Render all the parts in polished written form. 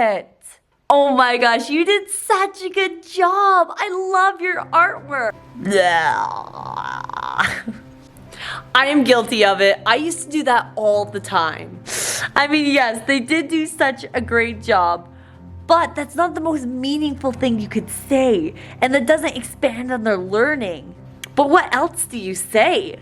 it. Oh my gosh, you did such a good job. I love your artwork. I am guilty of it. I used to do that all the time. I mean, yes, they did do such a great job, but that's not the most meaningful thing you could say, and that doesn't expand on their learning. But what else do you say?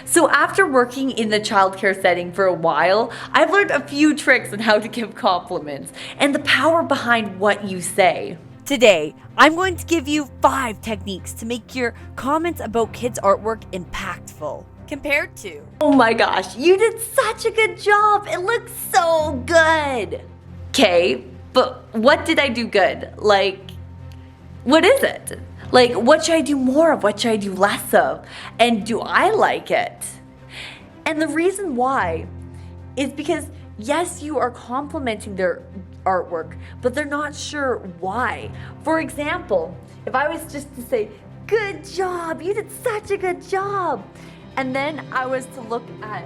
So after working in the childcare setting for a while, I've learned a few tricks on how to give compliments and the power behind what you say. Today, I'm going to give you 5 techniques to make your comments about kids' artwork impactful compared to. Oh my gosh, you did such a good job. It looks so good. Okay, but what did I do good? Like, what is it? Like, what should I do more of? What should I do less of? And do I like it? And the reason why is because, yes, you are complimenting their artwork, but they're not sure why. For example, if I was just to say, good job, you did such a good job, and then I was to look at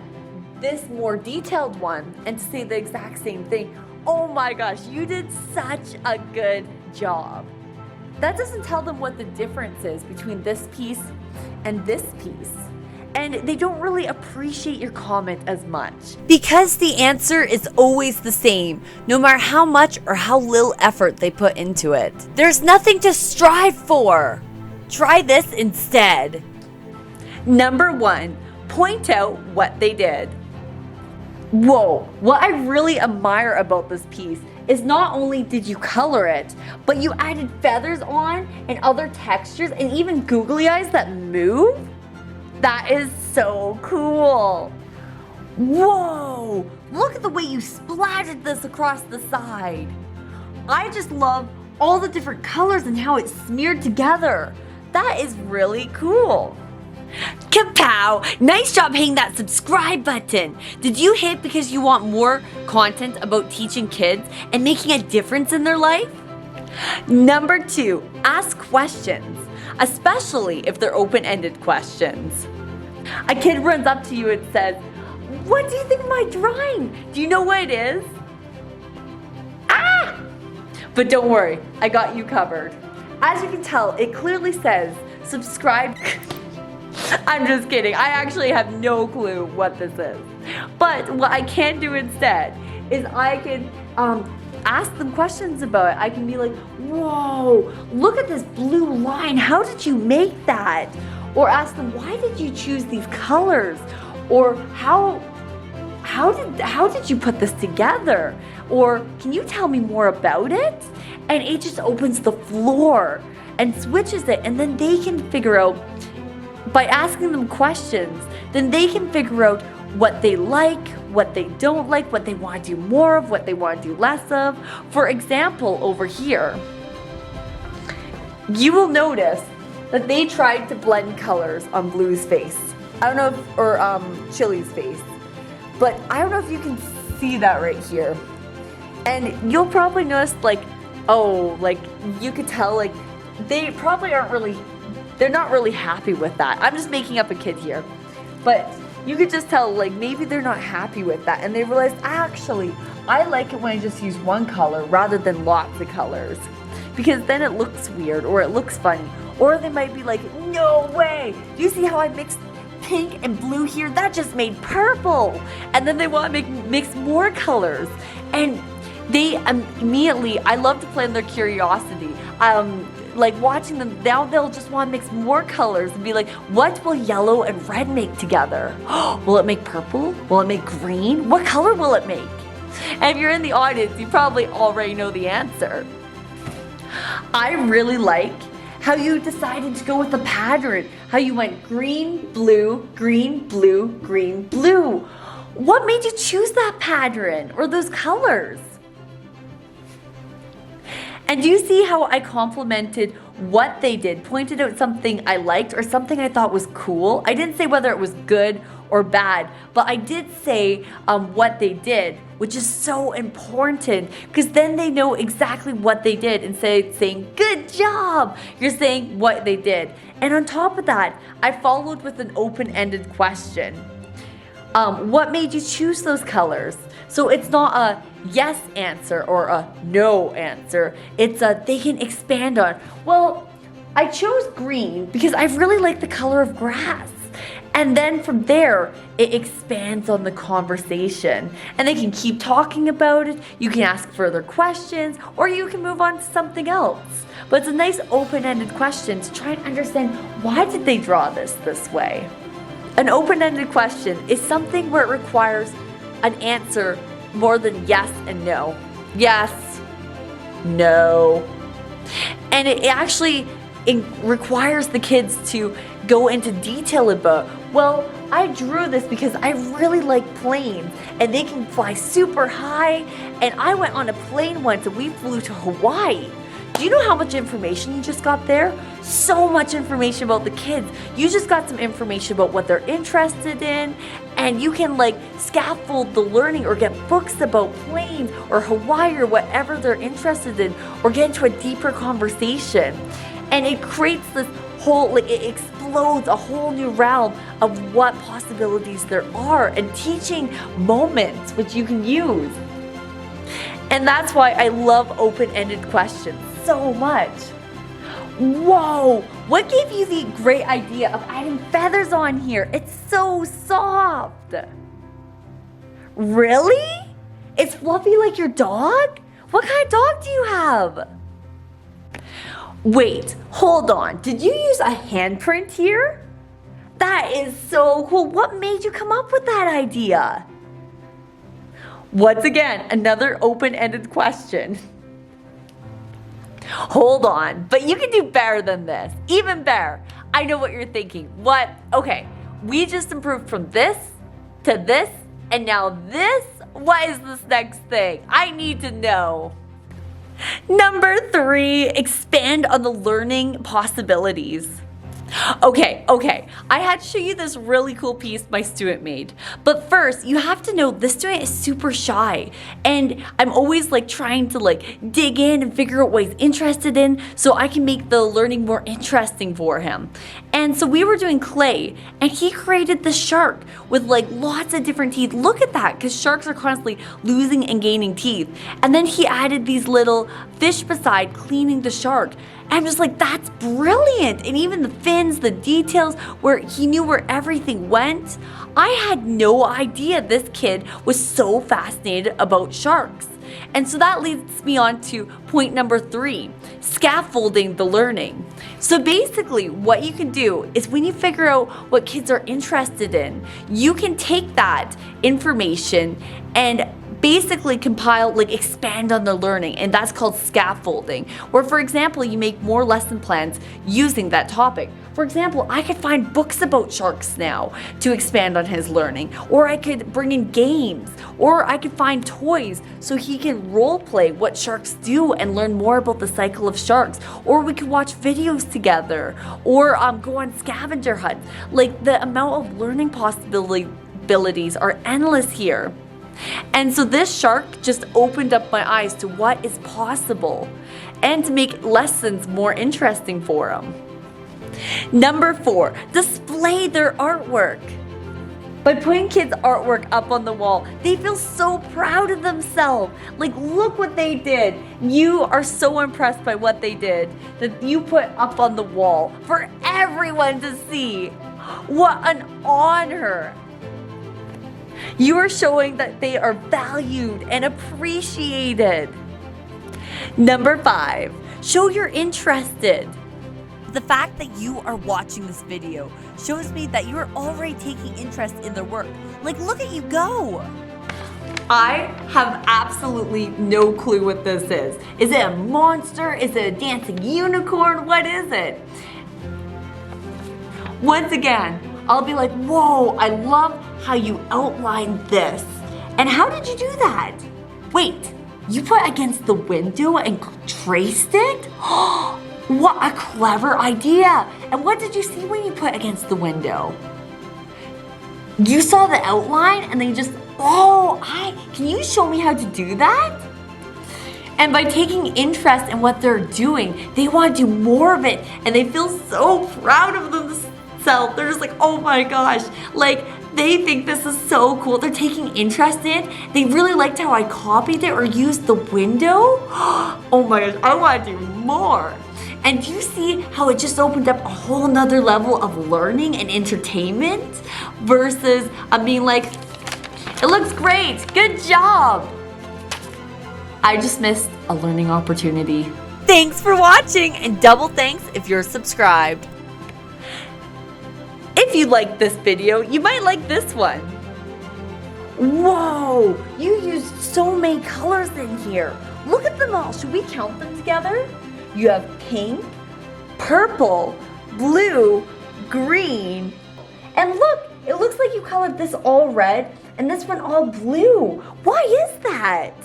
this more detailed one and to say the exact same thing, oh my gosh, you did such a good job. That doesn't tell them what the difference is between this piece and this piece. And they don't really appreciate your comment as much. Because the answer is always the same, no matter how much or how little effort they put into it. There's nothing to strive for. Try this instead. Number 1, point out what they did. Whoa, what I really admire about this piece is not only did you color it, but you added feathers on and other textures and even googly eyes that move. That is so cool. Whoa, look at the way you splattered this across the side. I just love all the different colors and how it's smeared together. That is really cool. Kapow! Nice job hitting that subscribe button. Did you hit because you want more content about teaching kids and making a difference in their life? Number 2, ask questions, especially if they're open-ended questions. A kid runs up to you and says, what do you think of my drawing? Do you know what it is? Ah! But don't worry, I got you covered. As you can tell, it clearly says subscribe. I'm just kidding. I actually have no clue what this is. But what I can do instead is I can ask them questions about it. I can be like, whoa, look at this blue line. How did you make that? Or ask them, why did you choose these colors? Or how did you put this together? Or can you tell me more about it? And it just opens the floor and switches it, and then they can figure out, by asking them questions, then they can figure out what they like, what they don't like, what they want to do more of, what they want to do less of. For example, over here, you will notice that they tried to blend colors on Blue's face. I don't know if, or Chili's face, but I don't know if you can see that right here. And you'll probably notice, like, oh, like, you could tell, like, they probably aren't really, they're not really happy with that. I'm just making up a kid here. But you could just tell, like, maybe they're not happy with that. And they realize, actually, I like it when I just use one color rather than lots of colors. Because then it looks weird, or it looks funny. Or they might be like, no way! Do you see how I mixed pink and blue here? That just made purple! And then they want to mix more colors. And they immediately, I love to play on their curiosity. Like watching them, now they'll just want to mix more colors and be like, what will yellow and red make together? Will it make purple? Will it make green? What color will it make? And if you're in the audience, you probably already know the answer. I really like how you decided to go with the pattern, how you went green, blue, green, blue, green, blue. What made you choose that pattern or those colors? And do you see how I complimented what they did, pointed out something I liked or something I thought was cool? I didn't say whether it was good or bad, but I did say what they did, which is so important because then they know exactly what they did. Instead of saying, good job, you're saying what they did. And on top of that, I followed with an open-ended question. What made you choose those colors? So it's not a yes answer or a no answer. It's a they can expand on. Well, I chose green because I really like the color of grass. And then from there, it expands on the conversation. And they can keep talking about it, you can ask further questions, or you can move on to something else. But it's a nice open-ended question to try and understand why did they draw this way. An open-ended question is something where it requires an answer more than yes and no. Yes, no. And it actually requires the kids to go into detail about, well, I drew this because I really like planes and they can fly super high, and I went on a plane once and we flew to Hawaii. Do you know how much information you just got there? So much information about the kids. You just got some information about what they're interested in, and you can like scaffold the learning or get books about planes or Hawaii or whatever they're interested in, or get into a deeper conversation. And it creates this whole, like it explodes a whole new realm of what possibilities there are and teaching moments which you can use. And that's why I love open-ended questions so much. Whoa, what gave you the great idea of adding feathers on here? It's so soft. Really? It's fluffy like your dog? What kind of dog do you have? Wait, hold on. Did you use a handprint here? That is so cool. What made you come up with that idea? Once again, another open-ended question. Hold on, but you can do better than this. Even better. I know what you're thinking. What? Okay, we just improved from this to this, and now this? What is this next thing? I need to know. Number 3, expand on the learning possibilities. Okay, I had to show you this really cool piece my student made. But first, you have to know this student is super shy. And I'm always like trying to like dig in and figure out what he's interested in so I can make the learning more interesting for him. And so we were doing clay, and he created the shark with like lots of different teeth. Look at that, because sharks are constantly losing and gaining teeth. And then he added these little fish beside cleaning the shark. And I'm just like, that's brilliant. And even the fins, the details, where he knew where everything went. I had no idea this kid was so fascinated about sharks. And so that leads me on to point number 3, scaffolding the learning. So basically what you can do is when you figure out what kids are interested in, you can take that information and basically compile, like expand on the learning, and that's called scaffolding, where for example you make more lesson plans using that topic. For example, I could find books about sharks now to expand on his learning, or I could bring in games, or I could find toys so he can role play what sharks do and learn more about the cycle of sharks, or we could watch videos together, or go on scavenger hunts. Like the amount of learning possibilities are endless here. And so this shark just opened up my eyes to what is possible and to make lessons more interesting for them. Number 4, display their artwork. By putting kids' artwork up on the wall, they feel so proud of themselves. Like, look what they did. You are so impressed by what they did that you put up on the wall for everyone to see. What an honor. You are showing that they are valued and appreciated. Number 5, show you're interested. The fact that you are watching this video shows me that you are already taking interest in their work. Like, look at you go. I have absolutely no clue what this is. Is it a monster? Is it a dancing unicorn? What is it? Once again, I'll be like, whoa, I love how you outlined this. And how did you do that? Wait, you put against the window and traced it? What a clever idea. And what did you see when you put against the window? You saw the outline and then you just, can you show me how to do that? And by taking interest in what they're doing, they want to do more of it, and they feel so proud of themselves. They're just like, oh my gosh, like They think this is so cool. They're taking interest in. They really liked how I copied it or used the window. Oh my gosh, I want to do more. And do you see how it just opened up a whole nother level of learning and entertainment versus being like, it looks great, good job. I just missed a learning opportunity. Thanks for watching, and double thanks if you're subscribed. If you liked this video, you might like this one. Whoa, you used so many colors in here. Look at them all. Should we count them together? You have pink, purple, blue, green, and look, it looks like you colored this all red and this one all blue. Why is that?